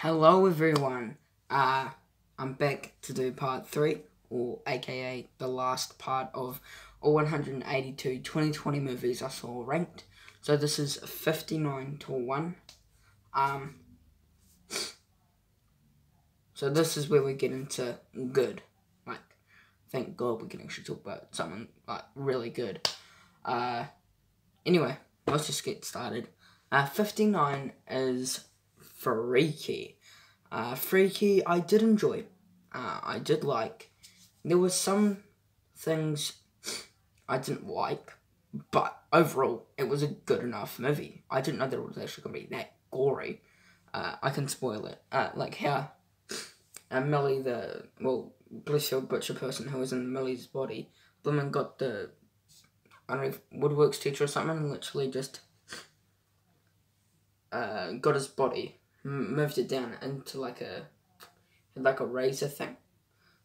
Hello everyone, I'm back to do part 3, or aka the last part of all 182 2020 movies I saw ranked. So this is 59 to 1. So this is where we get into good. Like, thank God we can actually talk about something like really good. Anyway, let's just get started. 59 is Freaky. Freaky, I did enjoy. I did like. There were some things I didn't like, but overall, it was a good enough movie. I didn't know that it was actually going to be that gory. I can spoil it. Like how Millie, the Blissfield butcher person who was in Millie's body, Bloomin got the, I don't know, woodworks teacher or something, and literally just got his body, moved it down into like a razor thing,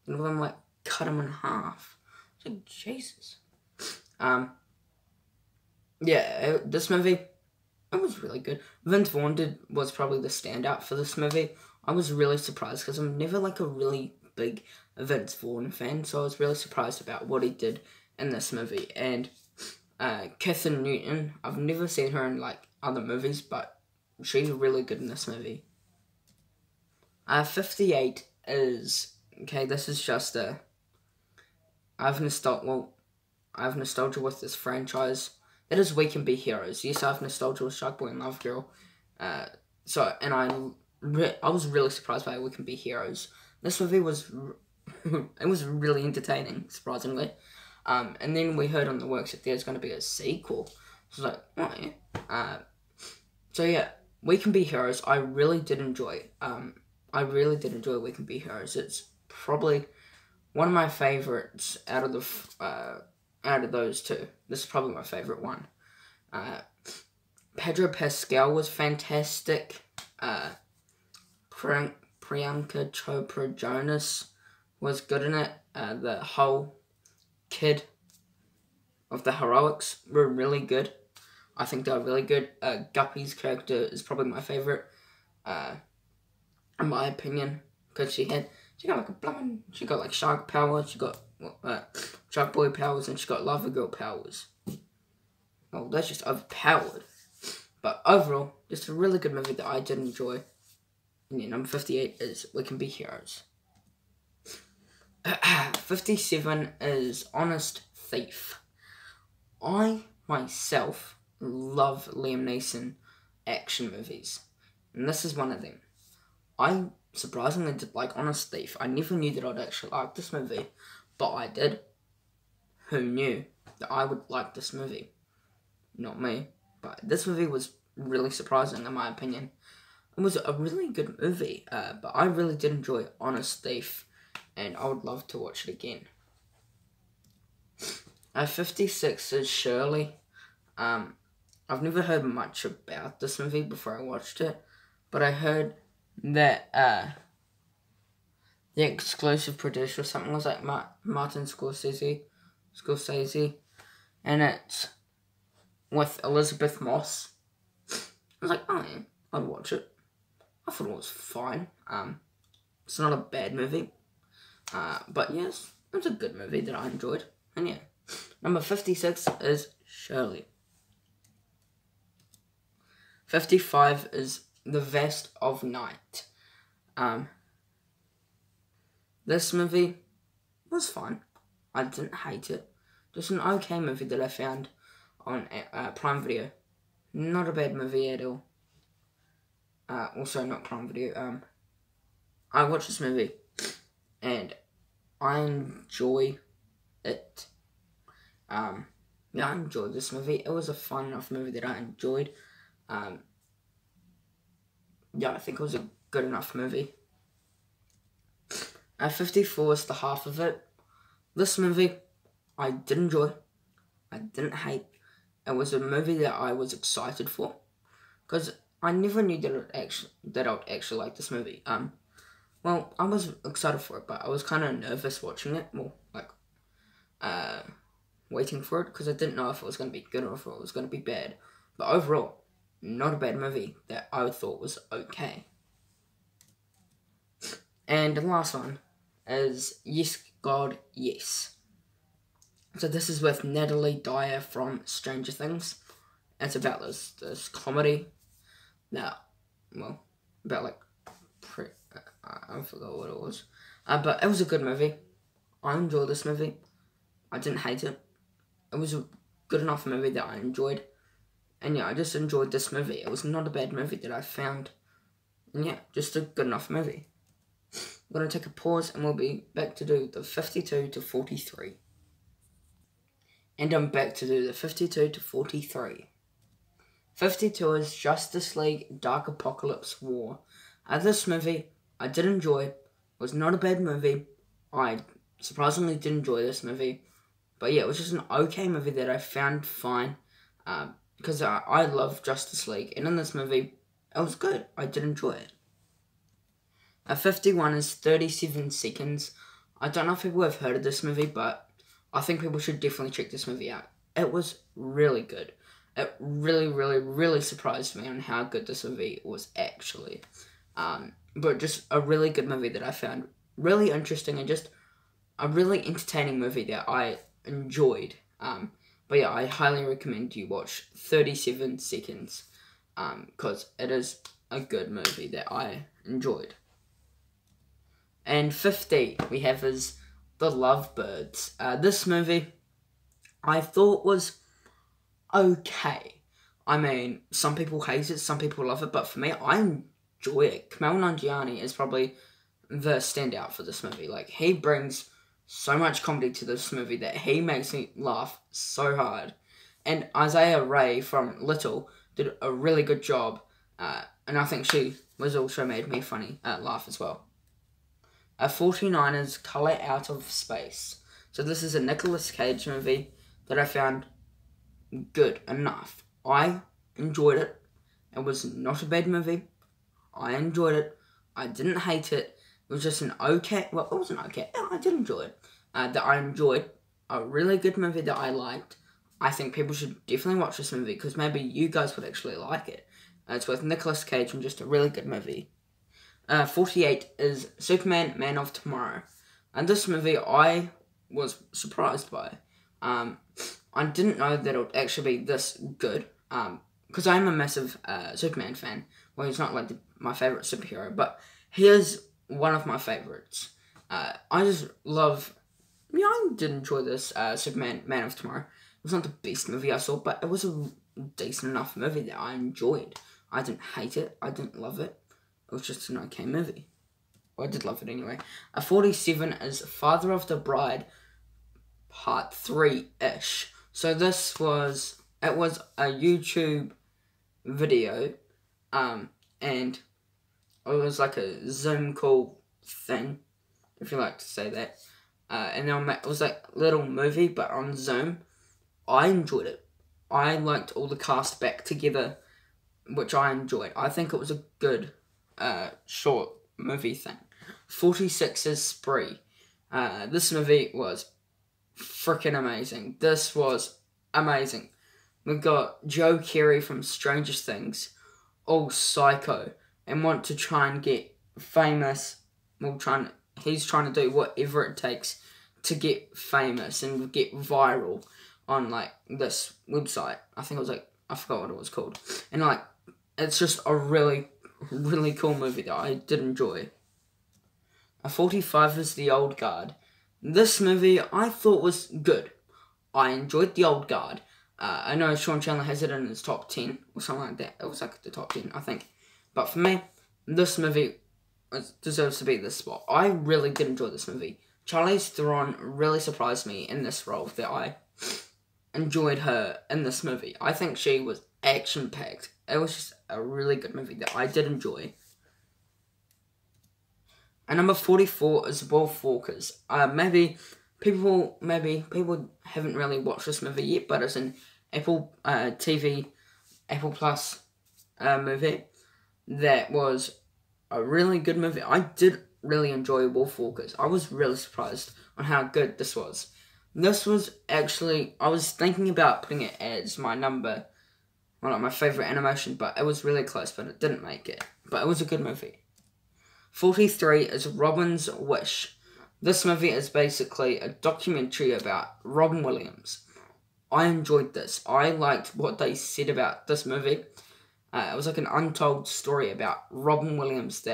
and then like cut him in half. It's like, Jesus. This movie, it was really good. Vince Vaughn was probably the standout for this movie. I was really surprised because I'm never like a really big Vince Vaughn fan, so I was really surprised about what he did in this movie. And Katherine Newton, I've never seen her in like other movies, but she's really good in this movie. 58 is, okay, this is just I have nostalgia with this franchise. It is We Can Be Heroes. Yes, I have nostalgia with Shark Boy and Love Girl. I was really surprised by We Can Be Heroes. This movie was, it was really entertaining, surprisingly. And then we heard on the works that there's going to be a sequel. So I was like, oh yeah. So yeah, We Can Be Heroes, I really did enjoy. I really did enjoy We Can Be Heroes. It's probably one of my favorites out of those two. This is probably my favorite one. Pedro Pascal was fantastic. Priyanka Chopra Jonas was good in it. The whole kid of the heroics were really good. I think they were really good. Guppy's character is probably my favorite. In my opinion, because she got like shark powers, she got shark boy powers, and she got lava girl powers. Well, that's just overpowered. But overall, just a really good movie that I did enjoy. And yeah, number 58 is We Can Be Heroes. 57 is Honest Thief. I myself love Liam Neeson action movies, and this is one of them. I surprisingly did like Honest Thief. I never knew that I'd actually like this movie, but I did. Who knew that I would like this movie? Not me. But this movie was really surprising in my opinion. It was a really good movie, but I really did enjoy Honest Thief, and I would love to watch it again. 56 is Shirley. I've never heard much about this movie before I watched it, but I heard that the exclusive producer or something was like Martin Scorsese, and it's with Elizabeth Moss. I was like, oh yeah, I'd watch it. I thought it was fine. It's not a bad movie, but yes, it's a good movie that I enjoyed. And yeah, number 56 is Shirley. 55 is The Vast of Night. This movie was fine. I didn't hate it. Just an okay movie that I found on Prime Video. Not a bad movie at all. Also not Prime Video. I watched this movie and I enjoy it. I enjoyed this movie. It was a fun enough movie that I enjoyed. I think it was a good enough movie. 54 is the half of it. This movie, I did enjoy. I didn't hate. It was a movie that I was excited for, because I never knew that I would actually like this movie. Well, I was excited for it, but I was kind of nervous watching it. Well, like, waiting for it, because I didn't know if it was going to be good or if it was going to be bad. But overall, not a bad movie that I thought was okay. And the last one is Yes, God, Yes. So this is with Natalie Dyer from Stranger Things. It's about this comedy. Now, well, about like, I forgot what it was. But it was a good movie. I enjoyed this movie. I didn't hate it. It was a good enough movie that I enjoyed. And yeah, I just enjoyed this movie. It was not a bad movie that I found. And yeah, just a good enough movie. I'm going to take a pause and we'll be back to do the 52 to 43. And I'm back to do the 52 to 43. 52 is Justice League Dark Apocalypse War. This movie, I did enjoy. It was not a bad movie. I surprisingly did enjoy this movie. But yeah, it was just an okay movie that I found fine. Because I love Justice League. And in this movie, it was good. I did enjoy it. 51 is 37 Seconds. I don't know if people have heard of this movie, but I think people should definitely check this movie out. It was really good. It really, really, really surprised me on how good this movie was actually. But just a really good movie that I found really interesting and just a really entertaining movie that I enjoyed. But yeah, I highly recommend you watch 37 Seconds because it is a good movie that I enjoyed. And 50 we have is The Lovebirds. This movie I thought was okay. I mean, some people hate it, some people love it, but for me, I enjoy it. Kumail Nanjiani is probably the standout for this movie. Like, he brings so much comedy to this movie that he makes me laugh so hard. And Isaiah Ray from Little did a really good job, and I think she was also made me laugh as well. 49 is Colour Out of Space. So this is a Nicolas Cage movie that I found good enough. I enjoyed it. It was not a bad movie. I enjoyed it. I didn't hate it. It was just an okay... Well, it wasn't okay. I did enjoy it. That I enjoyed. A really good movie that I liked. I think people should definitely watch this movie because maybe you guys would actually like it. It's with Nicolas Cage and just a really good movie. 48 is Superman, Man of Tomorrow. And this movie I was surprised by. I didn't know that it would actually be this good. Because I'm a massive Superman fan. Well, he's not like my favourite superhero, but he is one of my favourites. I just love... Yeah, I did enjoy this Superman, Man of Tomorrow. It was not the best movie I saw, but it was a decent enough movie that I enjoyed. I didn't hate it. I didn't love it. It was just an okay movie. Well, I did love it anyway. 47 is Father of the Bride Part 3-ish. So this was... It was a YouTube video. And it was like a Zoom call thing, if you like to say that. And then it was like a little movie, but on Zoom. I enjoyed it. I liked all the cast back together, which I enjoyed. I think it was a good short movie thing. 46 is Spree. This movie was freaking amazing. This was amazing. We've got Joe Keery from Stranger Things, all psycho, and want to try and get famous. He's trying to do whatever it takes to get famous and get viral on like this website. I think it was like, I forgot what it was called. And like, it's just a really, really cool movie that I did enjoy. 45 is The Old Guard. This movie I thought was good. I enjoyed The Old Guard. I know Sean Chandler has it in his top 10 or something like that. It was like the top 10, I think. But for me, this movie deserves to be this spot. I really did enjoy this movie. Charlize Theron really surprised me in this role that I enjoyed her in this movie. I think she was action-packed. It was just a really good movie that I did enjoy. And number 44 is Wolf Walkers. Maybe people haven't really watched this movie yet, but it's an Apple TV, Apple Plus movie that was a really good movie. I did really enjoy Wolf Walkers. I was really surprised on how good this was. This was actually, I was thinking about putting it as my my favourite animation, but it was really close, but it didn't make it. But it was a good movie. 43 is Robin's Wish. This movie is basically a documentary about Robin Williams. I enjoyed this. I liked what they said about this movie. It was like an untold story about Robin Williams.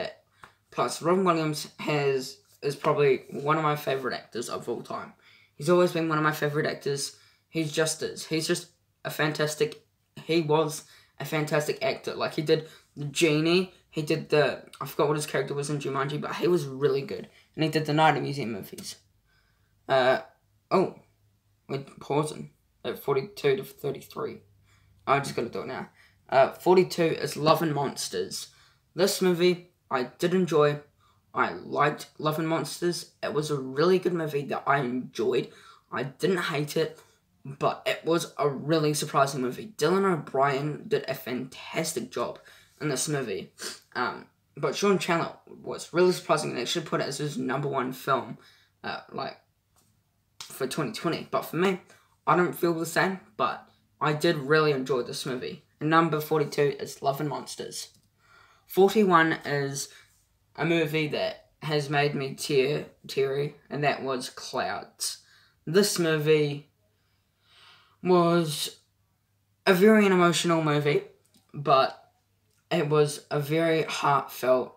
Plus Robin Williams is probably one of my favourite actors of all time. He's always been one of my favourite actors. He's just a fantastic. He was a fantastic actor. Like, he did the genie. He did I forgot what his character was in Jumanji, but he was really good. And he did the Night at Museum movies. We're pausing at 42 to 33. I just gotta do it now. 42 is Love and Monsters. This movie I did enjoy. I liked Love and Monsters. It was a really good movie that I enjoyed. I didn't hate it, but it was a really surprising movie. Dylan O'Brien did a fantastic job in this movie. But Sean Chandler was really surprising and actually put it as his #1 film, for 2020. But for me, I don't feel the same, but I did really enjoy this movie. And number 42 is Love and Monsters. 41 is a movie that has made me teary, and that was Clouds. This movie was a very emotional movie, but it was a very heartfelt,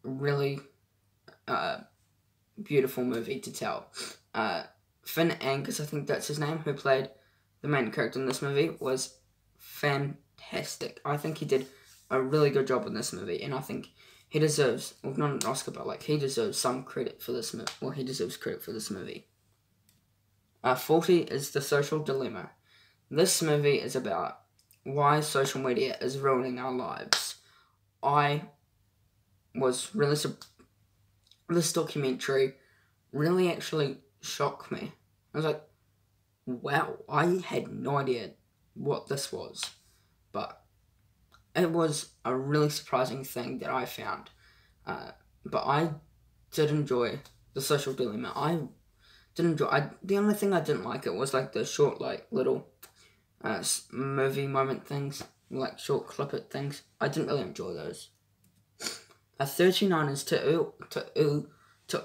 really beautiful movie to tell. Finn Angus, I think that's his name, who played the main character in this movie, was fantastic. I think he did a really good job in this movie, and I think he deserves, well, not an Oscar, but he deserves some credit for this movie. Well, he deserves credit for this movie. 40 is The Social Dilemma. This movie is about why social media is ruining our lives. I was really this documentary really actually shocked me. I was like, wow, I had no idea what this was. But it was a really surprising thing that I found. But I did enjoy The Social Dilemma. The only thing I didn't like it was the short little movie moment things, short clip it things. I didn't really enjoy those. 39 is to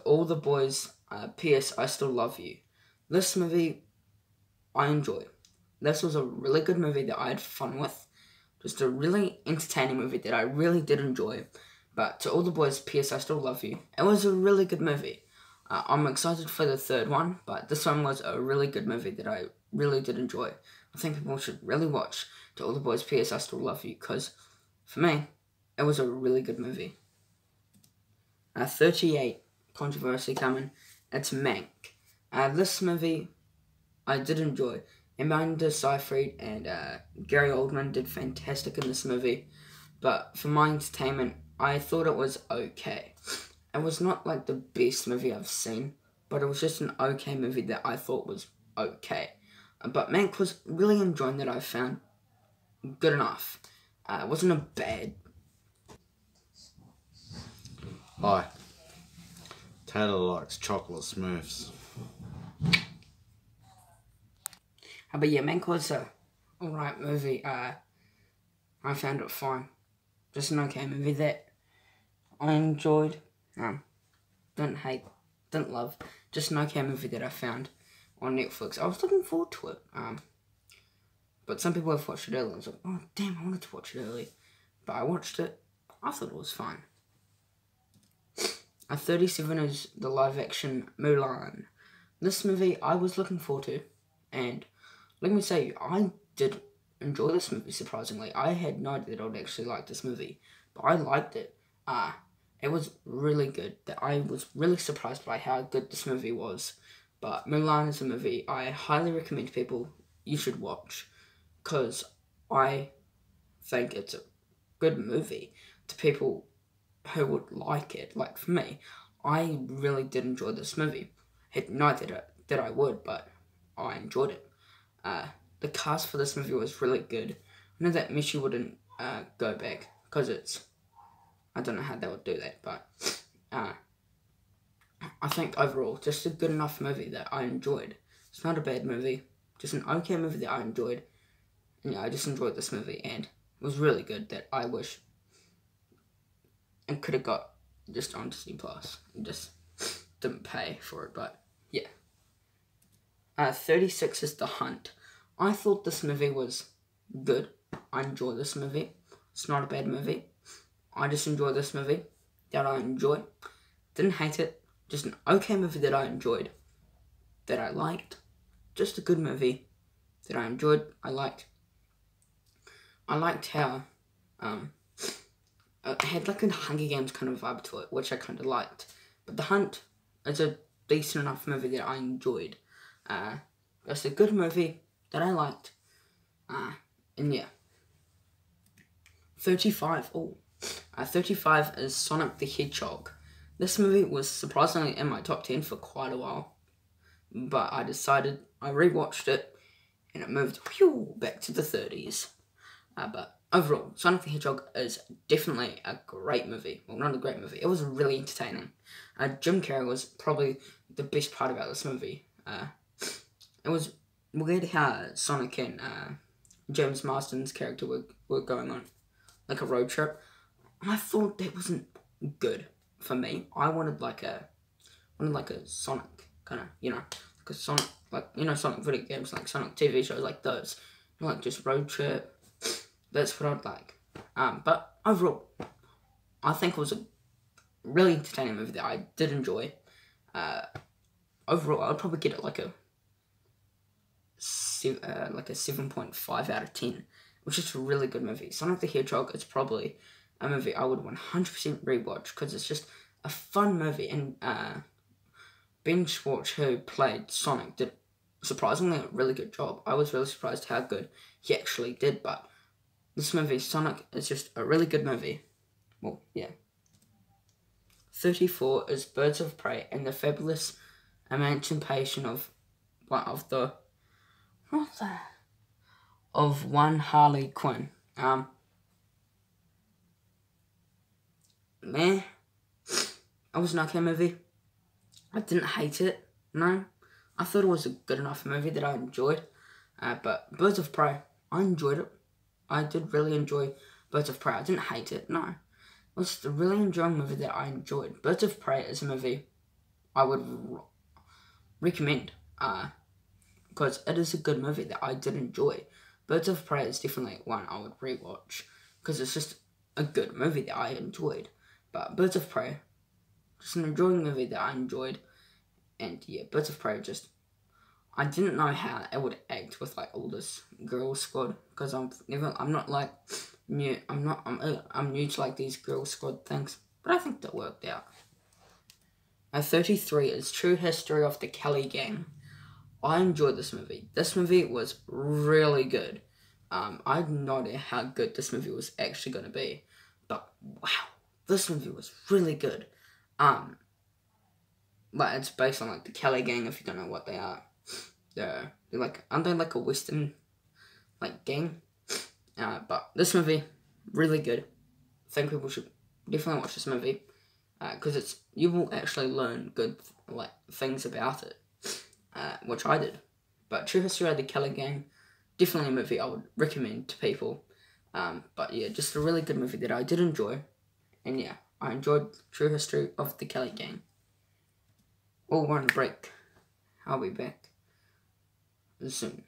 all the boys. P.S. I Still Love You. This movie I enjoyed. This was a really good movie that I had fun with. Just a really entertaining movie that I really did enjoy. But to all the boys, P.S. I Still Love You. It was a really good movie. I'm excited for the third one, but this one was a really good movie that I really did enjoy. I think people should really watch To All the Boys, P.S. I Still Love You, because for me, it was a really good movie. 38, controversy coming, it's Mank. This movie, I did enjoy. Amanda Seyfried and Gary Oldman did fantastic in this movie, but for my entertainment, I thought it was okay. It was not the best movie I've seen, but it was just an okay movie that I thought was okay. But Mank was really enjoying that I found good enough. It wasn't a bad. Hi. Taylor likes chocolate Smurfs. But yeah, Mank was a alright movie. I found it fine. Just an okay movie that I enjoyed. Didn't hate, didn't love. Just an okay movie that I found on Netflix. I was looking forward to it. But some people have watched it early. I was like, oh damn, I wanted to watch it early. But I watched it. I thought it was fine. 37 is the live action Mulan. This movie I was looking forward to, and let me say, I did enjoy this movie surprisingly. I had no idea that I would actually like this movie, but I liked it. It was really good. I was really surprised by how good this movie was. But Mulan is a movie I highly recommend people you should watch, because I think it's a good movie to people who would like it. For me, I really did enjoy this movie. Had no idea that I would, but I enjoyed it. The cast for this movie was really good. I know that Michi wouldn't go back, because I don't know how they would do that, but I think overall, just a good enough movie that I enjoyed. It's not a bad movie, just an okay movie that I enjoyed. And yeah, I just enjoyed this movie, and it was really good that I wish it could have got just on Disney Plus. Just didn't pay for it, but yeah. 36 is The Hunt. I thought this movie was good. I enjoy this movie. It's not a bad movie. I just enjoy this movie that I enjoy. Didn't hate it. Just an okay movie that I enjoyed. That I liked. Just a good movie that I enjoyed. I liked how it had like a Hunger Games kind of vibe to it, which I kind of liked. But The Hunt is a decent enough movie that I enjoyed. It's a good movie that I liked. And yeah. 35. 35 is Sonic the Hedgehog. This movie was surprisingly in my top 10 for quite a while. But I rewatched it, and it moved back to the 30s. But overall, Sonic the Hedgehog is definitely a great movie. Well, not a great movie. It was really entertaining. Jim Carrey was probably the best part about this movie. It was weird how Sonic and James Marsden's character were going on like a road trip. I thought that wasn't good for me. I wanted like a Sonic kind of, like a Sonic, like, Sonic video games, like Sonic TV shows like those. Like just road trip. That's what I'd like. But overall, I think it was a really entertaining movie that I did enjoy. Overall, I'd probably get it like a 7.5 out of 10, which is a really good movie. Sonic the Hedgehog is probably a movie I would 100% rewatch because it's just a fun movie. And Ben Schwartz, who played Sonic, did surprisingly a really good job. I was really surprised how good he actually did, but this movie, Sonic, is just a really good movie. Well, yeah. 34 is Birds of Prey and the Fabulous Emancipation of one Harley Quinn. It was an okay movie. I didn't hate it, no. I thought it was a good enough movie that I enjoyed. But Birds of Prey, I enjoyed it. I did really enjoy Birds of Prey. I didn't hate it, no. It was just a really enjoying movie that I enjoyed. Birds of Prey is a movie I would recommend. Because it is a good movie that I did enjoy. Birds of Prey is definitely one I would rewatch. Because it's just a good movie that I enjoyed. But Birds of Prey, just an enjoying movie that I enjoyed. And yeah, Birds of Prey just... I didn't know how it would act with like all this girl squad, because I'm new to like these girl squad things, but I think that worked out. 33 is True History of the Kelly Gang. I enjoyed this movie. This movie was really good. I had no idea how good this movie was actually going to be, but wow, this movie was really good. But it's based on like the Kelly Gang, if you don't know what they are. They're like, aren't they like a Western like gang? But this movie, really good. I think people should definitely watch this movie, because you will actually learn good like things about it, which I did. But True History of the Kelly Gang, definitely a movie I would recommend to people. But yeah, just a really good movie that I did enjoy, and yeah, I enjoyed True History of the Kelly Gang. We're on a break. I'll be back soon.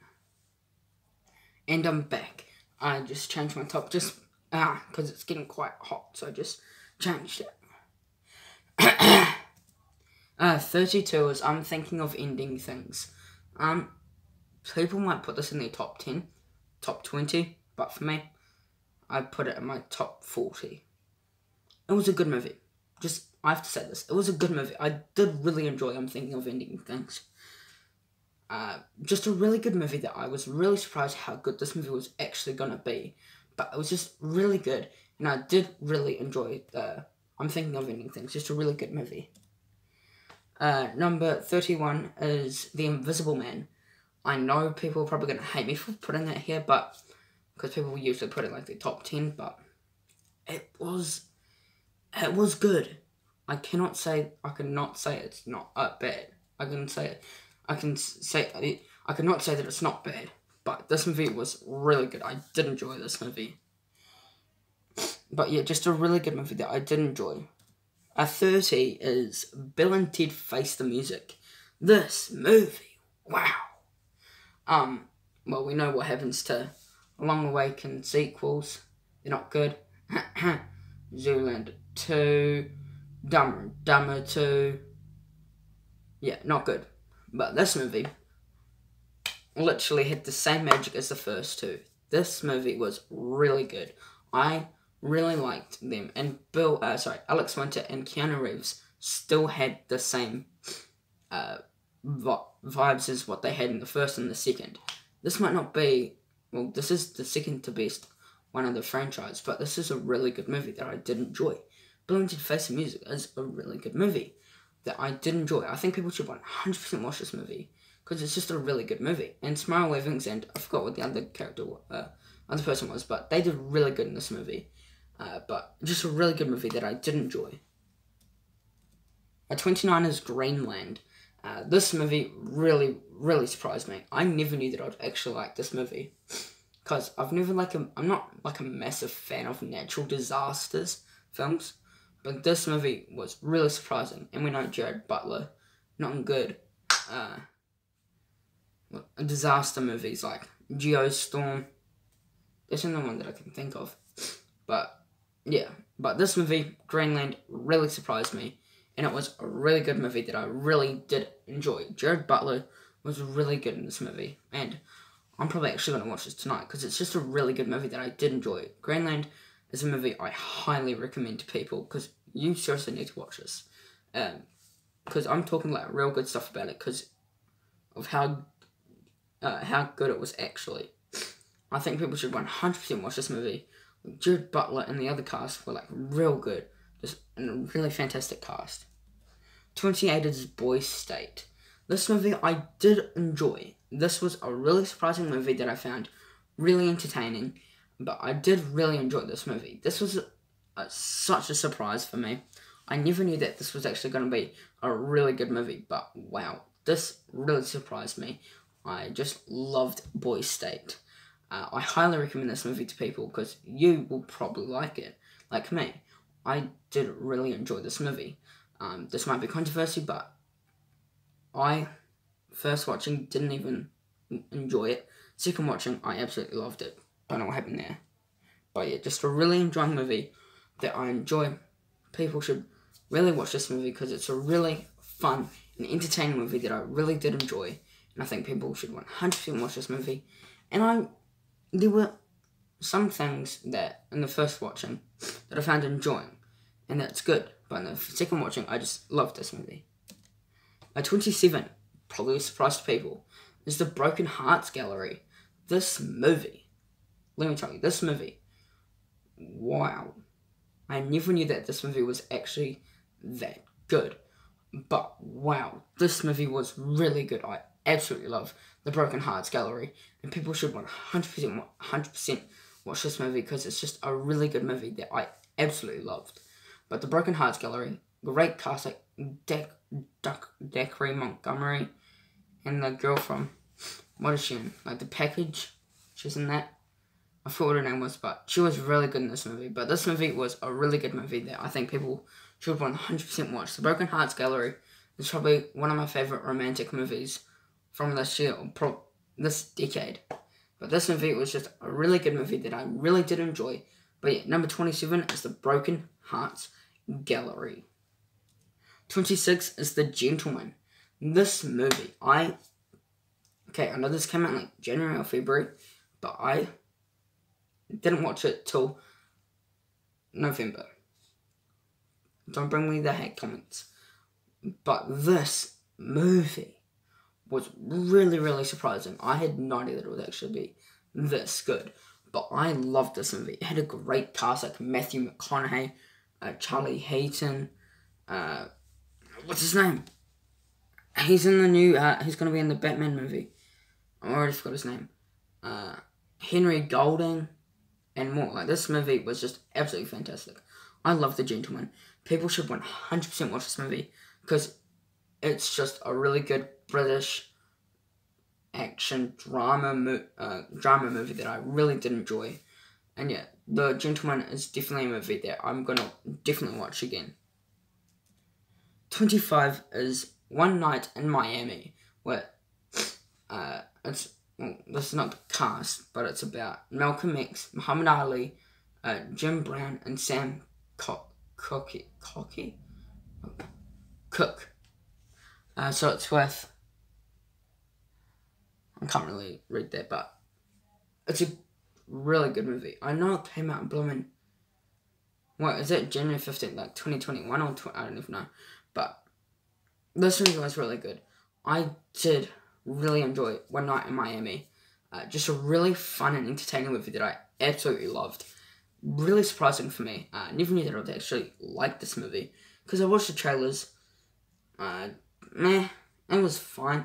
And I'm back. I just changed my top because it's getting quite hot, so I just changed it. 32 is I'm Thinking of Ending Things. People might put this in their top 10, top 20, but for me, I put it in my top 40. It was a good movie. I have to say this. It was a good movie. I did really enjoy I'm Thinking of Ending Things. Just a really good movie that I was really surprised how good this movie was actually going to be. But it was just really good. And I did really enjoy I'm Thinking of Ending Things. Just a really good movie. Number 31 is The Invisible Man. I know people are probably going to hate me for putting that here, but because people usually put it like the top 10, but it was good. I cannot say it's not bad. I cannot say that it's not bad, but this movie was really good. I did enjoy this movie. But yeah, just a really good movie that I did enjoy. 30 is Bill and Ted Face the Music. This movie, wow. Well, we know what happens to Long Awakened sequels. They're not good. Zoolander 2, Dumber and Dumber 2. Yeah, not good. But this movie literally had the same magic as the first two. This movie was really good. I really liked them. And Alex Winter and Keanu Reeves still had the same vibes as what they had in the first and the second. This might not be, well, this is the second to best one of the franchise, but this is a really good movie that I did enjoy. Bill and Ted Face the Music is a really good movie that I did enjoy. I think people should 100% watch this movie because it's just a really good movie. And Samara Weavings and I forgot what the other person was, but they did really good in this movie. But just a really good movie that I did enjoy. 29 is Greenland. This movie really, really surprised me. I never knew that I'd actually like this movie. Because I'm not like a massive fan of natural disasters films. But this movie was really surprising. And we know Jared Butler, not good disaster movies like Geostorm. That's the only one that I can think of. But, yeah. But this movie, Greenland, really surprised me. And it was a really good movie that I really did enjoy. Jared Butler was really good in this movie. And I'm probably actually going to watch this tonight because it's just a really good movie that I did enjoy. Greenland is a movie I highly recommend to people because you seriously need to watch this. Because I'm talking like real good stuff about it because of how good it was actually. I think people should 100% watch this movie. Jared Butler and the other cast were like real good. Just a really fantastic cast. 28 is Boy State. This movie I did enjoy. This was a really surprising movie that I found really entertaining. But I did really enjoy this movie. This was such a surprise for me. I never knew that this was actually going to be a really good movie. But wow, this really surprised me. I just loved Boy State. I highly recommend this movie to people because you will probably like it, like me. I did really enjoy this movie. This might be controversy, but I, first watching, didn't even enjoy it. Second watching, I absolutely loved it. Don't know what happened there. But yeah, just a really enjoying movie that I enjoy. People should really watch this movie because it's a really fun and entertaining movie that I really did enjoy. And I think people should 100% watch this movie. And there were some things that in the first watching that I found enjoying. And that's good. But in the second watching, I just loved this movie. 27, probably a surprise to people, is the Broken Hearts Gallery. This movie, let me tell you, this movie, wow. I never knew that this movie was actually that good. But wow, this movie was really good. I absolutely love the Broken Hearts Gallery. And people should 100% watch this movie because it's just a really good movie that I absolutely loved. But the Broken Hearts Gallery, great cast like Dacre Montgomery and the girl from, what is she in? Like The Package, she's in that. I forgot what her name was, but she was really good in this movie. But this movie was a really good movie that I think people should 100% watch. The Broken Hearts Gallery is probably one of my favourite romantic movies from this year, or this decade. But this movie was just a really good movie that I really did enjoy. But yeah, number 27 is the Broken Hearts Gallery. 26 is The Gentleman. This movie, I know this came out in like January or February, but I didn't watch it till November. Don't bring me the hate comments. But this movie was really, really surprising. I had no idea that it would actually be this good. But I loved this movie. It had a great cast like Matthew McConaughey, Charlie Heaton, what's his name? He's in the new, he's going to be in the Batman movie. I already forgot his name. Henry Golding, and more. Like, this movie was just absolutely fantastic. I love The Gentleman. People should 100% watch this movie because it's just a really good British action drama movie that I really did enjoy. And yeah, The Gentleman is definitely a movie that I'm going to definitely watch again. 25 is One Night in Miami, where this is not the cast, but it's about Malcolm X, Muhammad Ali, Jim Brown, and Sam Cook. So it's with, I can't really read that, but it's a really good movie. I know it came out in blooming, what is it, January 15th, like 2021 or I don't even know, but this movie was really good. I did really enjoy One Night in Miami. Just a really fun and entertaining movie that I absolutely loved. Really surprising for me. I never knew that I would actually like this movie, because I watched the trailers. It was fine.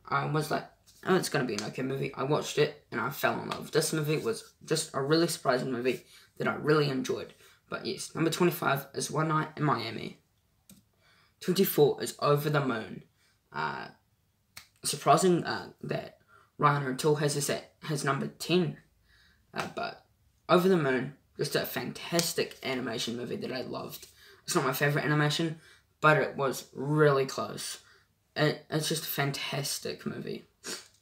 I was like, oh, it's going to be an okay movie. I watched it and I fell in love. This movie was just a really surprising movie that I really enjoyed. But yes, number 25 is One Night in Miami. 24 is Over the Moon. Surprising that Ryan O'Toole has this at his number 10. But Over the Moon, just a fantastic animation movie that I loved. It's not my favourite animation, but it was really close. It's just a fantastic movie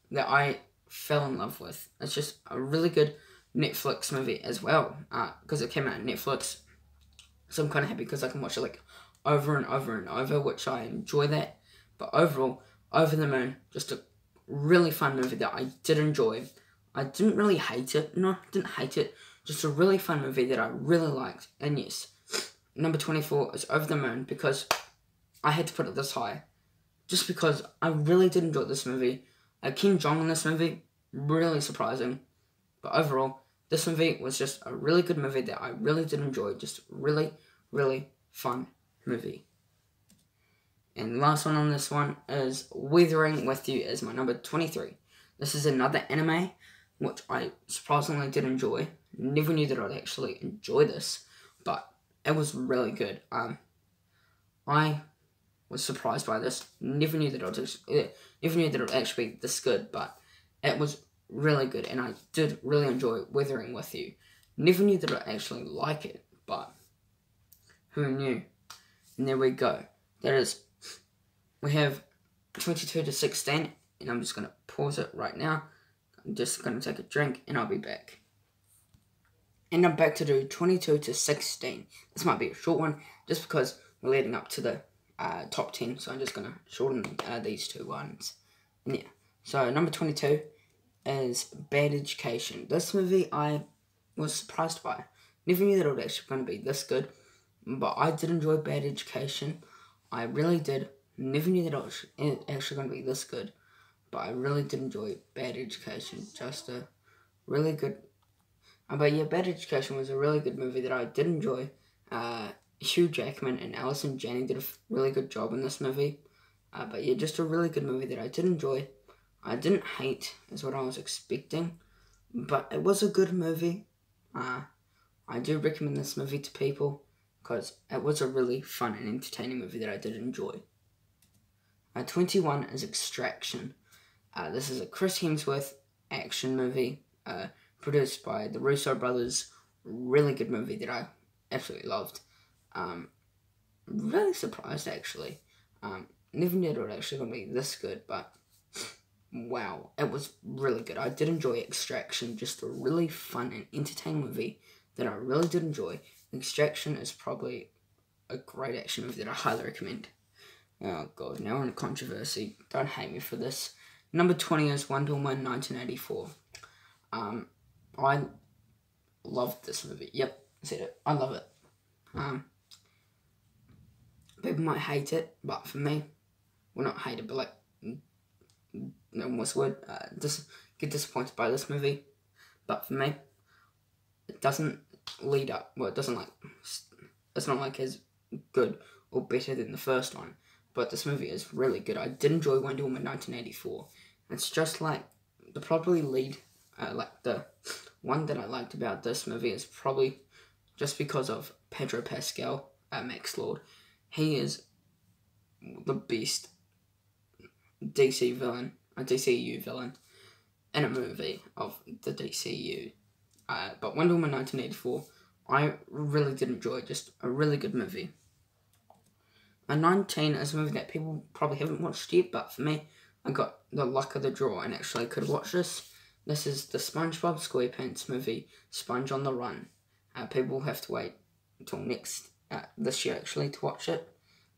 that I fell in love with. It's just a really good Netflix movie as well, because it came out on Netflix. So I'm kind of happy because I can watch it like over and over and over, which I enjoy that. But overall, Over the Moon, just a really fun movie that I did enjoy. I didn't really hate it. No, I didn't hate it. Just a really fun movie that I really liked. And yes, number 24 is Over the Moon, because I had to put it this high. Just because I really did enjoy this movie. Ken Jeong in this movie, really surprising. But overall, this movie was just a really good movie that I really did enjoy. Just really, really fun movie. And the last one on this one is Weathering With You as my number 23. This is another anime, which I surprisingly did enjoy. Never knew that I'd actually enjoy this, but it was really good. I was surprised by this. Never knew that it would actually be this good, but it was really good, and I did really enjoy Weathering With You. Never knew that I'd actually like it, but who knew? And there we go. We have 22 to 16, and I'm just going to pause it right now. I'm just going to take a drink, and I'll be back. And I'm back to do 22 to 16. This might be a short one, just because we're leading up to the top 10, so I'm just going to shorten these two ones. And yeah, so number 22 is Bad Education. This movie I was surprised by. Never knew that it was actually going to be this good, but I did enjoy Bad Education. I really did. Never knew that it was actually going to be this good, but I really did enjoy Bad Education. Just a really good... but yeah, Bad Education was a really good movie that I did enjoy. Hugh Jackman and Allison Janney did a really good job in this movie. But yeah, just a really good movie that I did enjoy. I didn't hate, is what I was expecting, but it was a good movie. I do recommend this movie to people, because it was a really fun and entertaining movie that I did enjoy. 21 is Extraction. This is a Chris Hemsworth action movie, produced by the Russo brothers. Really good movie that I absolutely loved. Really surprised, actually. Never knew it was actually going to be this good, but wow, it was really good. I did enjoy Extraction, just a really fun and entertaining movie that I really did enjoy. Extraction is probably a great action movie that I highly recommend. Oh god, now we're in a controversy. Don't hate me for this. Number 20 is Wonder Woman 1984. I loved this movie. Yep, I said it. I love it. People might hate it, but for me, well, not hate it, but like, no, what's the word? Just get disappointed by this movie. But for me, it doesn't lead up. Well, it doesn't like. It's not like as good or better than the first one. But this movie is really good. I did enjoy Wonder Woman 1984. It's just like the probably lead, like the one that I liked about this movie is probably just because of Pedro Pascal, Max Lord. He is the best DCU villain in a movie of the DCU. But Wonder Woman 1984, I really did enjoy. Just a really good movie. A 19 is a movie that people probably haven't watched yet, but for me, I got the luck of the draw and actually could watch this. This is the SpongeBob SquarePants movie, Sponge on the Run. People will have to wait until this year actually to watch it,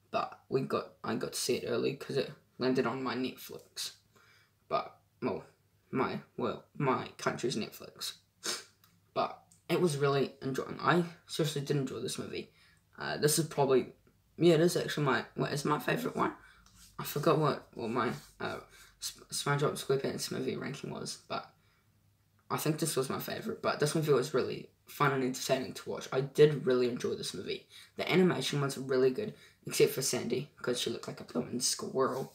but I got to see it early because it landed on my Netflix. But my country's Netflix. But it was really enjoying. I seriously did enjoy this movie. This is probably, it is actually my favourite one. I forgot what my SpongeBob SquarePants movie ranking was, but I think this was my favourite. But this movie was really fun and entertaining to watch. I did really enjoy this movie. The animation was really good, except for Sandy, because she looked like a blooming squirrel,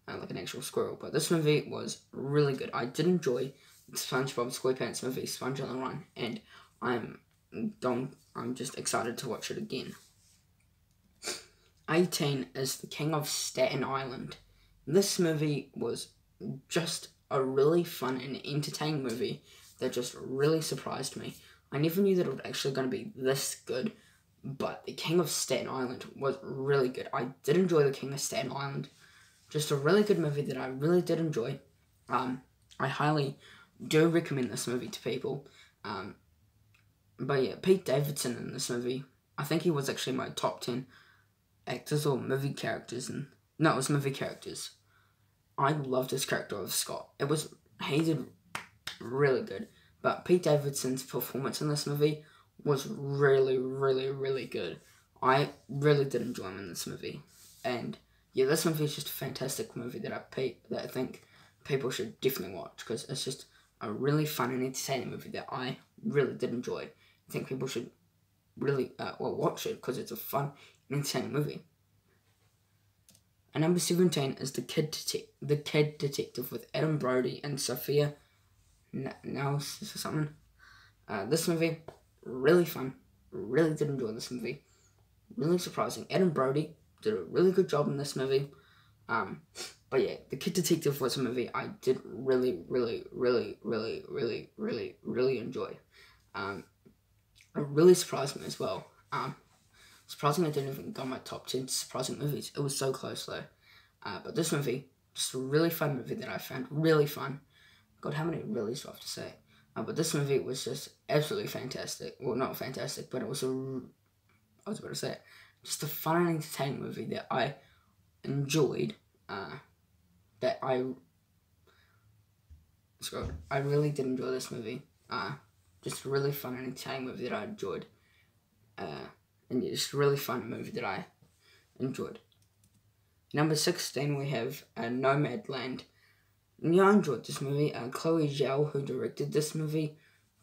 like an actual squirrel. But this movie was really good. I did enjoy the SpongeBob SquarePants movie, Sponge on the Run, and I'm just excited to watch it again. 18 is The King of Staten Island. This movie was just a really fun and entertaining movie that just really surprised me. I never knew that it was actually going to be this good, but The King of Staten Island was really good. I did enjoy The King of Staten Island. Just a really good movie that I really did enjoy. I highly do recommend this movie to people. But yeah, Pete Davidson in this movie, I think he was actually my top 10 actors or movie characters. It was movie characters. I loved his character of Scott. He did really good. But Pete Davidson's performance in this movie was really, really, really good. I really did enjoy him in this movie. And yeah, this movie is just a fantastic movie that I think people should definitely watch, because it's just a really fun and entertaining movie that I really did enjoy. I think people should really watch it because it's a fun and entertaining movie. And number 17 is The Kid Detective with Adam Brody and Sophia Nels or something. This movie, really fun. Really did enjoy this movie. Really surprising. Adam Brody did a really good job in this movie. But yeah, The Kid Detective was a movie I did really, really, really, really, really, really, really enjoy. It really surprised me as well. Surprising I didn't even go on my top 10 surprising movies. It was so close though. But this movie, just a really fun movie that I found really fun. God, how many reallys do I have to say? But this movie was just absolutely fantastic. Well, not fantastic, but it was just a fun and entertaining movie that I enjoyed. I really did enjoy this movie. Just a really fun and entertaining movie that I enjoyed. And just a really fun movie that I enjoyed. Number 16, we have Nomadland. Yeah, I enjoyed this movie. Chloe Zhao, who directed this movie,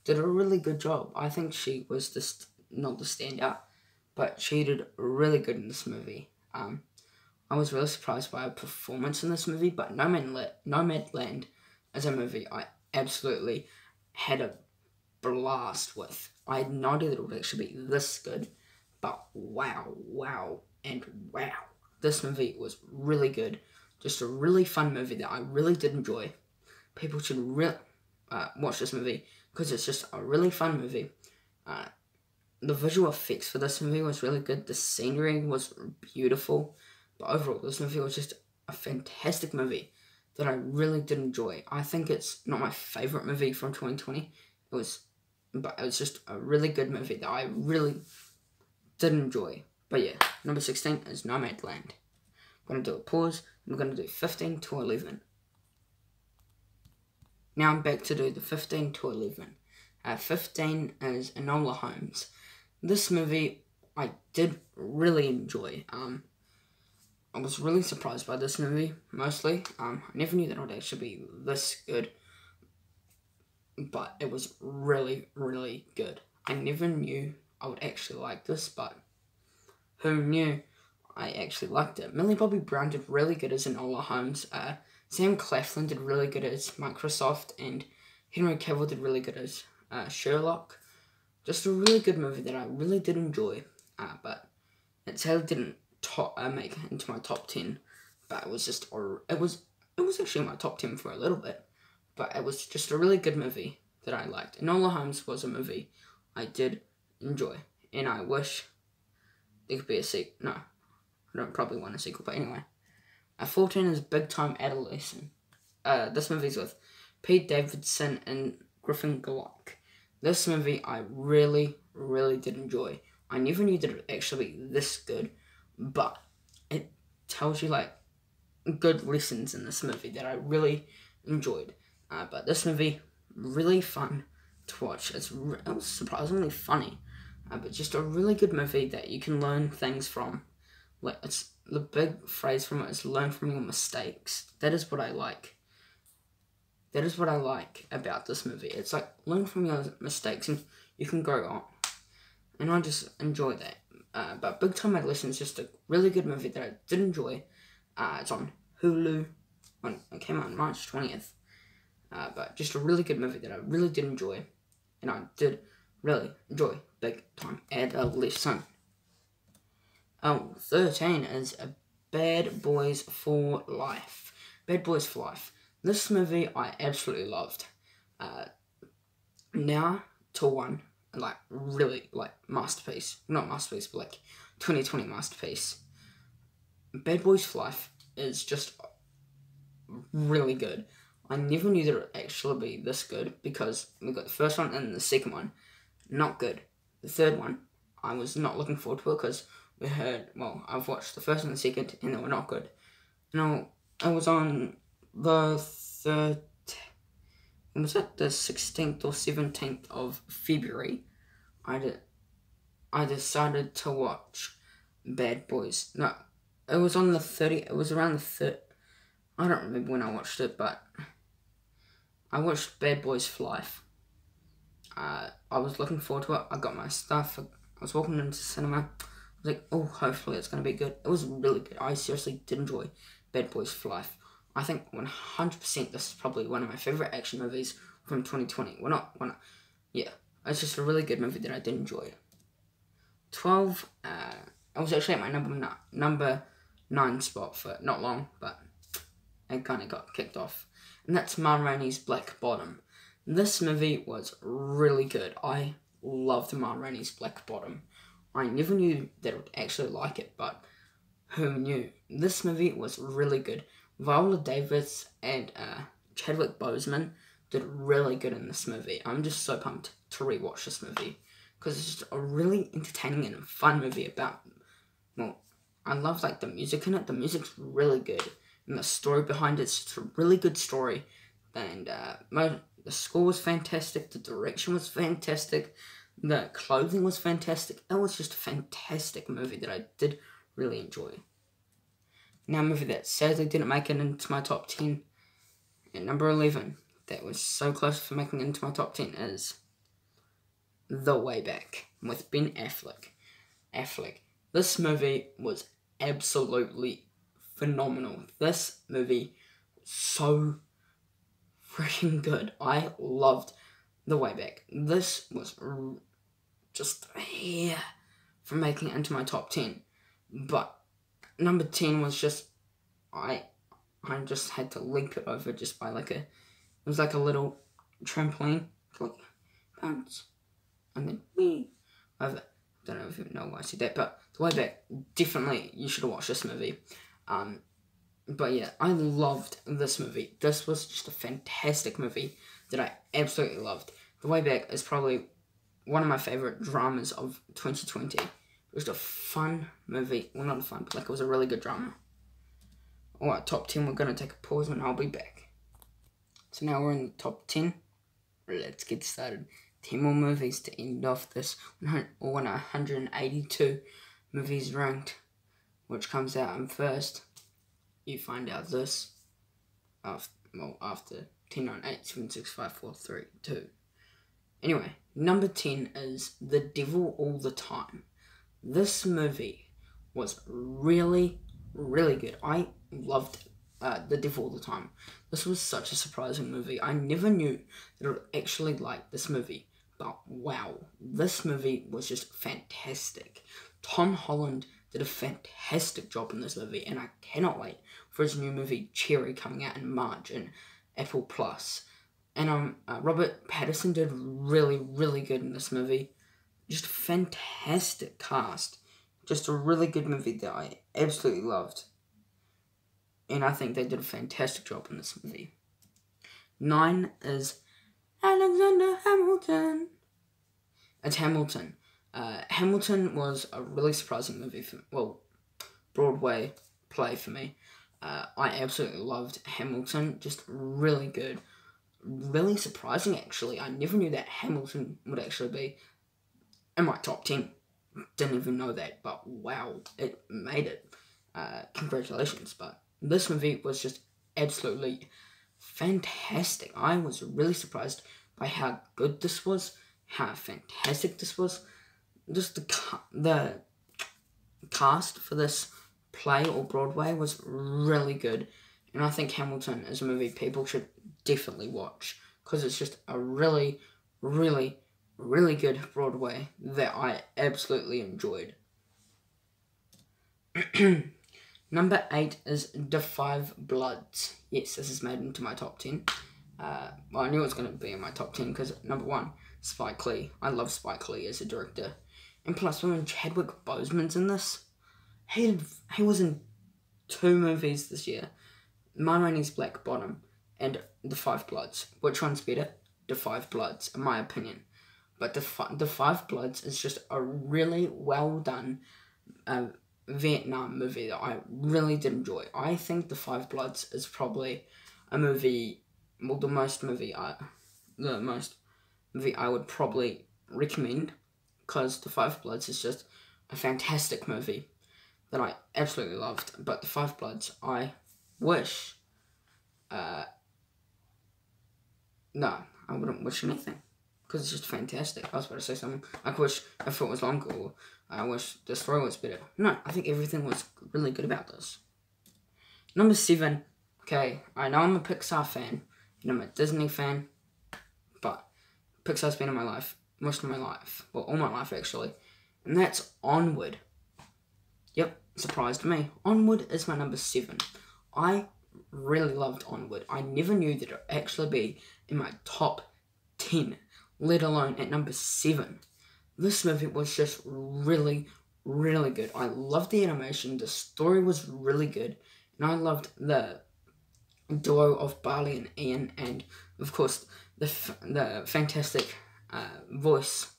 did a really good job. I think she was not the standout, but she did really good in this movie. I was really surprised by her performance in this movie, but Nomadland is a movie I absolutely had a blast with. I had no idea that it would actually be this good, but wow. This movie was really good. Just a really fun movie that I really did enjoy. People should watch this movie because it's just a really fun movie. The visual effects for this movie was really good. The scenery was beautiful. But overall, this movie was just a fantastic movie that I really did enjoy. I think it's not my favourite movie from 2020. But it was just a really good movie that I really did enjoy. But yeah, number 16 is Nomadland. I'm going to do a pause. I'm going to do 15 to 11. Now I'm back to do the 15 to 11. 15 is Enola Holmes. This movie I did really enjoy. I was really surprised by this movie, mostly. I never knew that it would actually be this good. But it was really, really good. I never knew I would actually like this, but who knew I actually liked it. Millie Bobby Brown did really good as Enola Holmes. Sam Claflin did really good as Microsoft, and Henry Cavill did really good as Sherlock. Just a really good movie that I really did enjoy. But it sadly didn't make it into my top 10. But it was just it was actually my top 10 for a little bit. But it was just a really good movie that I liked. Enola Holmes was a movie I did enjoy, and I wish there could be a sequel. No, I don't probably want a sequel, but anyway. 14 is Big Time Adolescent. This movie's with Pete Davidson and Griffin Gulak. This movie I really, really did enjoy. I never knew that it would actually be this good, but it tells you like good lessons in this movie that I really enjoyed. But this movie, really fun to watch. It was surprisingly funny, but just a really good movie that you can learn things from. Like, it's the big phrase from it is learn from your mistakes. That is what I like. That is what I like about this movie. It's like, learn from your mistakes and you can grow on. And I just enjoy that. But Big Time Adolescent is just a really good movie that I did enjoy. It's on Hulu. When it came out on March 20th. But just a really good movie that I really did enjoy. And I did really enjoy Big Time Adolescent. 13 is a Bad Boys for Life. Bad Boys for Life. This movie I absolutely loved. Now to one, like really like masterpiece. Not masterpiece, but like 2020 masterpiece. Bad Boys for Life is just really good. I never knew that it would actually be this good because we got the first one and the second one, not good. The third one, I was not looking forward to it because we heard, well, I've watched the first and the second and they were not good. Now, I was on the 16th or 17th of February, I decided to watch Bad Boys. No, it was on the 30th, it was around the 3rd, I don't remember when I watched it, but I watched Bad Boys for Life. I was looking forward to it. I got my stuff. I was walking into the cinema. I was like, oh, hopefully it's going to be good. It was really good. I seriously did enjoy Bad Boys for Life. I think 100% this is probably one of my favourite action movies from 2020. Yeah. It's just a really good movie that I did enjoy. 12, I was actually at my number 9 spot for not long, but I kind of got kicked off. And that's Ma Rainey's Black Bottom. This movie was really good. I loved Ma Rainey's Black Bottom. I never knew that I would actually like it, but who knew? This movie was really good. Viola Davis and Chadwick Boseman did really good in this movie. I'm just so pumped to rewatch this movie because it's just a really entertaining and fun movie about, well, I love like the music in it. The music's really good. And the story behind it's just a really good story. And the score was fantastic. The direction was fantastic. The clothing was fantastic. It was just a fantastic movie that I did really enjoy. Now, a movie that sadly didn't make it into my top 10. At number 11, that was so close for making it into my top 10 is The Way Back with Ben Affleck. This movie was absolutely phenomenal. This movie was so freaking good. I loved The Way Back. This was just here for making it into my top 10. But number 10 was just, I just had to leap it over just by it was like a little trampoline, like bounce, and then wee over. Don't know if you know why I said that, but The Way Back, definitely you should watch this movie. But yeah, I loved this movie. This was just a fantastic movie that I absolutely loved. The Way Back is probably one of my favourite dramas of 2020. It was a fun movie. Well, not fun, but it was a really good drama. Alright, top 10, we're going to take a pause and I'll be back. So now we're in the top 10. Let's get started. 10 more movies to end off this 182 movies ranked. Which comes out in first. You find out this after 10, 9, 8, 7, 6, 5, 4, 3, 2. Anyway, number 10 is The Devil All the Time. This movie was really, really good. I loved The Devil All the Time. This was such a surprising movie. I never knew that I would actually like this movie. But wow, this movie was just fantastic. Tom Holland did a fantastic job in this movie, and I cannot wait for his new movie Cherry coming out in March in Apple Plus. And Robert Pattinson did really, really good in this movie. Just a fantastic cast. Just a really good movie that I absolutely loved. And I think they did a fantastic job in this movie. 9 is Alexander Hamilton. It's Hamilton. Hamilton was a really surprising movie Broadway play for me. I absolutely loved Hamilton. Just really good. Really surprising, actually. I never knew that Hamilton would actually be in my top 10. Didn't even know that, but wow, it made it. Congratulations. But this movie was just absolutely fantastic. I was really surprised by how good this was, how fantastic this was. Just the cast for this play or Broadway was really good, and I think Hamilton is a movie people should definitely watch because it's just a really, really, really good Broadway that I absolutely enjoyed. Number 8 is The Five Bloods. Yes, this is made into my top 10. Well, I knew it was going to be in my top 10 because, number 1, Spike Lee. I love Spike Lee as a director. And plus, when Chadwick Boseman's in this, he was in 2 movies this year. My Rainey's Black Bottom and The Five Bloods. Which one's better? The Five Bloods, in my opinion. But The Five Bloods is just a really well done Vietnam movie that I really did enjoy. I think The Five Bloods is probably a movie, well, the most movie I would probably recommend, because The Five Bloods is just a fantastic movie that I absolutely loved. But The Five Bloods, I wish, no, I wouldn't wish anything, because it's just fantastic. I was about to say something. I wish if it was longer, or I wish the story was better. No, I think everything was really good about this. Number 7, okay, I know I'm a Pixar fan, and I'm a Disney fan, but Pixar's been in my life, most of my life, well, all my life actually, and that's Onward. Yep, surprised me. Onward is my number 7. I really loved Onward. I never knew that it would actually be in my top 10, let alone at number 7. This movie was just really, really good. I loved the animation. The story was really good. And I loved the duo of Barley and Ian. And, of course, the fantastic voice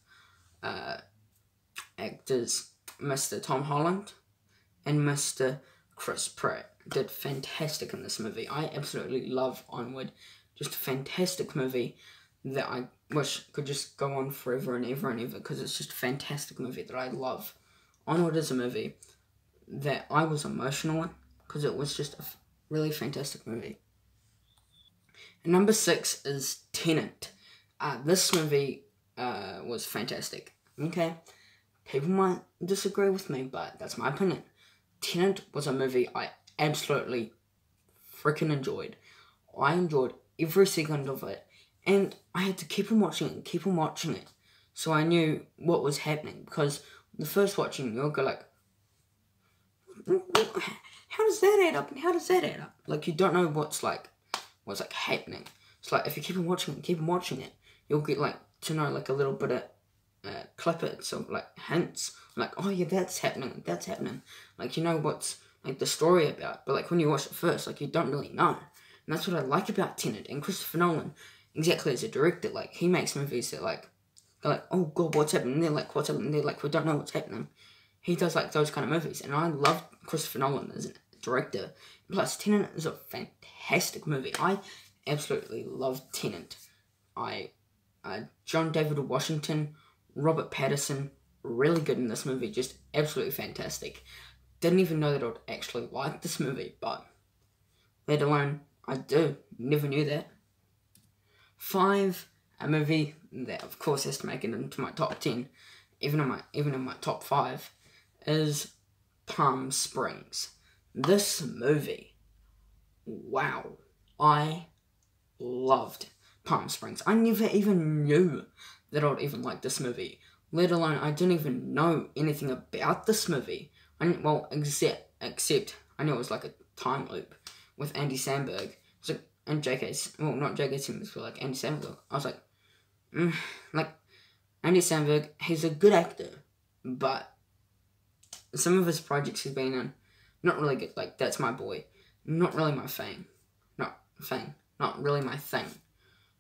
actors, Mr. Tom Holland and Mr. Chris Pratt, did fantastic in this movie. I absolutely love Onward. Just a fantastic movie that I wish could just go on forever and ever and ever, because it's just a fantastic movie that I love. Onward is a movie that I was emotional in, because it was just a really fantastic movie. And number 6 is Tenet. This movie was fantastic. Okay, people might disagree with me, but that's my opinion. Tenet was a movie I absolutely freaking enjoyed. I enjoyed every second of it. And I had to keep on watching it, so I knew what was happening. Because the first watching, you'll go like, how does that add up, and how does that add up? Like, you don't know what's happening. It's like, if you keep on watching it, you'll get, like, to know, like, a little bit of clippets, or, like, hints. Like, oh, yeah, that's happening. Like, you know what's, like, the story about. But, like, when you watch it first, like, you don't really know. And that's what I like about Tenet. And Christopher Nolan, exactly as a director, like, he makes movies that, like, they're like, oh god, what's happening there, like, what's happening there, like, we don't know what's happening. He does, like, those kind of movies, and I love Christopher Nolan as a director. Plus, Tenet is a fantastic movie. I absolutely love Tenet. John David Washington, Robert Pattinson, really good in this movie, just absolutely fantastic. Didn't even know that I would actually like this movie, but let alone I do. Never knew that. 5, a movie that of course has to make it into my top 10, even in my top 5, is Palm Springs. This movie, wow, I loved Palm Springs. I never even knew that I would even like this movie, let alone I didn't even know anything about this movie. Except I knew it was like a time loop with Andy Samberg. And not J.K. Simmons, but like Andy Samberg. I was like, like, Andy Samberg, he's a good actor, but some of his projects he's been in, not really good. Like That's My Boy, not really my thing. Not really my thing.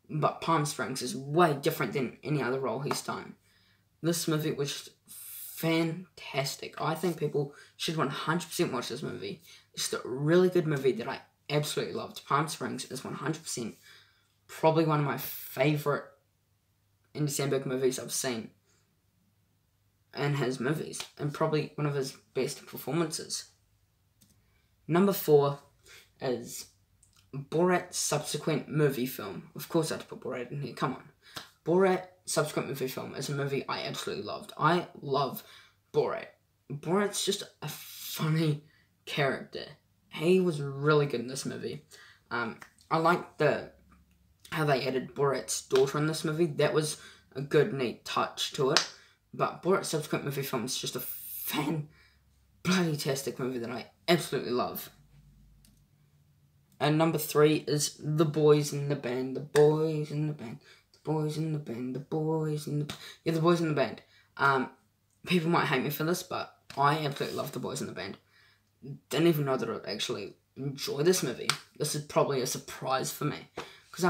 But Palm Springs is way different than any other role he's done. This movie was just fantastic. I think people should 100% watch this movie. It's a really good movie that I absolutely loved. Palm Springs is 100% probably one of my favourite Andy Samberg movies I've seen in his movies, and probably one of his best performances. Number 4 is Borat's subsequent movie film. Of course I had to put Borat in here, come on. Borat subsequent movie film is a movie I absolutely loved. I love Borat. Borat's just a funny character. He was really good in this movie. I liked how they added Borat's daughter in this movie. That was a good, neat touch to it. But Borat's subsequent movie film is just a bloody-tastic movie that I absolutely love. And number 3 is The Boys in the Band. The Boys in the Band. The Boys in the Band. The Boys in the... Yeah, The Boys in the Band. People might hate me for this, but I absolutely love The Boys in the Band. Didn't even know that I'd actually enjoy this movie. This is probably a surprise for me. Because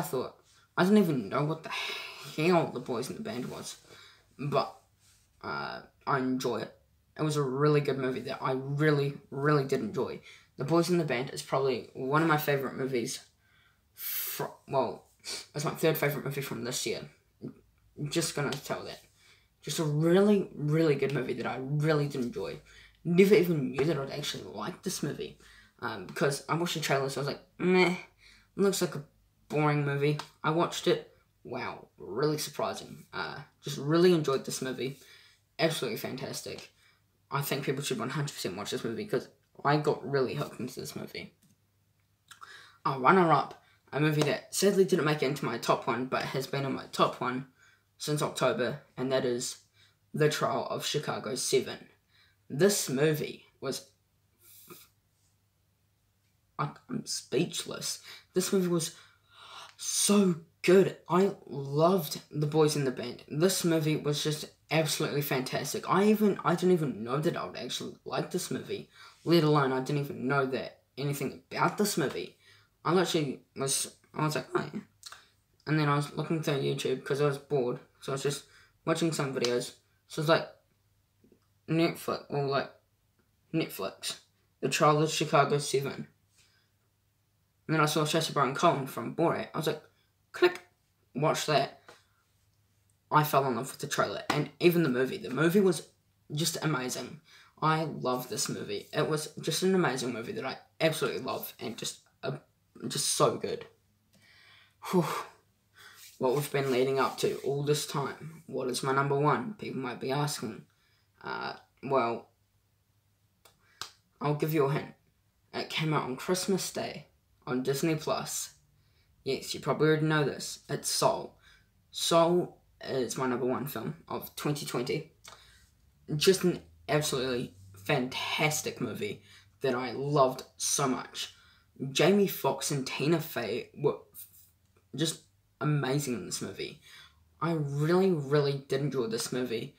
I didn't even know what the hell The Boys in the Band was. But I enjoy it. It was a really good movie that I really, really did enjoy. The Boys in the Band is probably one of my favourite movies. It's my 3rd favourite movie from this year. I'm just gonna tell that. Just a really, really good movie that I really did enjoy. Never even knew that I'd actually like this movie. Because I watched the trailer, so I was like, meh, it looks like a boring movie. I watched it. Wow, really surprising. Just really enjoyed this movie. Absolutely fantastic. I think people should 100% watch this movie because I got really hooked into this movie. Our runner-up, a movie that sadly didn't make it into my top 1, but has been in my top 1 since October, and that is The Trial of Chicago 7. This movie was... I'm speechless. This movie was so good. I loved The Boys in the Band. This movie was just absolutely fantastic. I didn't even know that I would actually like this movie, let alone I didn't even know that anything about this movie. I was like, oh yeah. And then I was looking through YouTube because I was bored, so I was just watching some videos. So it's like Netflix, The Trial of Chicago 7. And then I saw Sacha Baron Cohen from Borat. I was like, click, watch that. I fell in love with the trailer and even the movie. The movie was just amazing. I love this movie. It was just an amazing movie that I absolutely love and just so good. Whew. What we've been leading up to all this time. What is my number 1? People might be asking. Well, I'll give you a hint. It came out on Christmas Day on Disney+. Yes, you probably already know this. It's Soul. Soul is my number 1 film of 2020. Just an absolutely fantastic movie that I loved so much. Jamie Foxx and Tina Fey were just amazing in this movie. I really, really did enjoy this movie.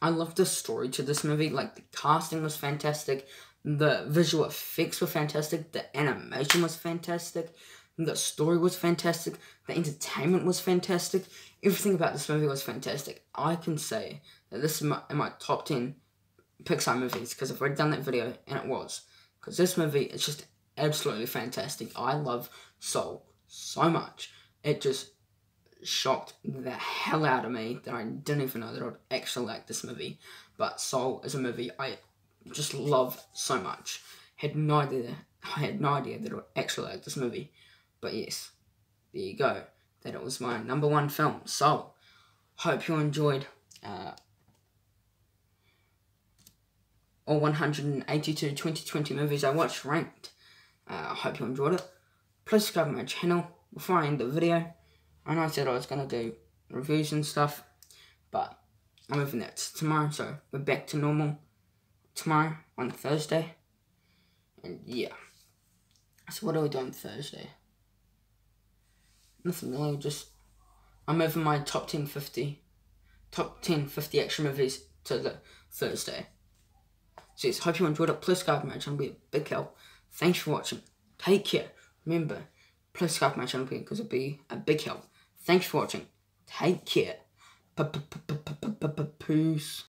I loved the story to this movie. Like, the casting was fantastic. The visual effects were fantastic. The animation was fantastic. The story was fantastic. The entertainment was fantastic. Everything about this movie was fantastic. I can say that this is in my top 10 Pixar movies because I've already done that video and it was. Because this movie is just absolutely fantastic. I love Soul so much. It just shocked the hell out of me that I didn't even know that I would actually like this movie. But Soul is a movie I just love so much. I had no idea that I would actually like this movie. But yes, there you go. That it was my number 1 film, Soul. Hope you enjoyed all 182 2020 movies I watched ranked. I hope you enjoyed it. Please subscribe to my channel before I end the video. I know I said I was going to do reviews and stuff, but I'm moving that to tomorrow, so we're back to normal tomorrow on Thursday. And yeah. So what do we do on Thursday? Nothing really, just I'm moving my top 10 50 action movies to the Thursday. So yes, hope you enjoyed it. Please subscribe to my channel, be a big help. Thanks for watching. Take care. Remember, please subscribe to my channel because it'll be a big help. Thanks for watching. Take care. Peace.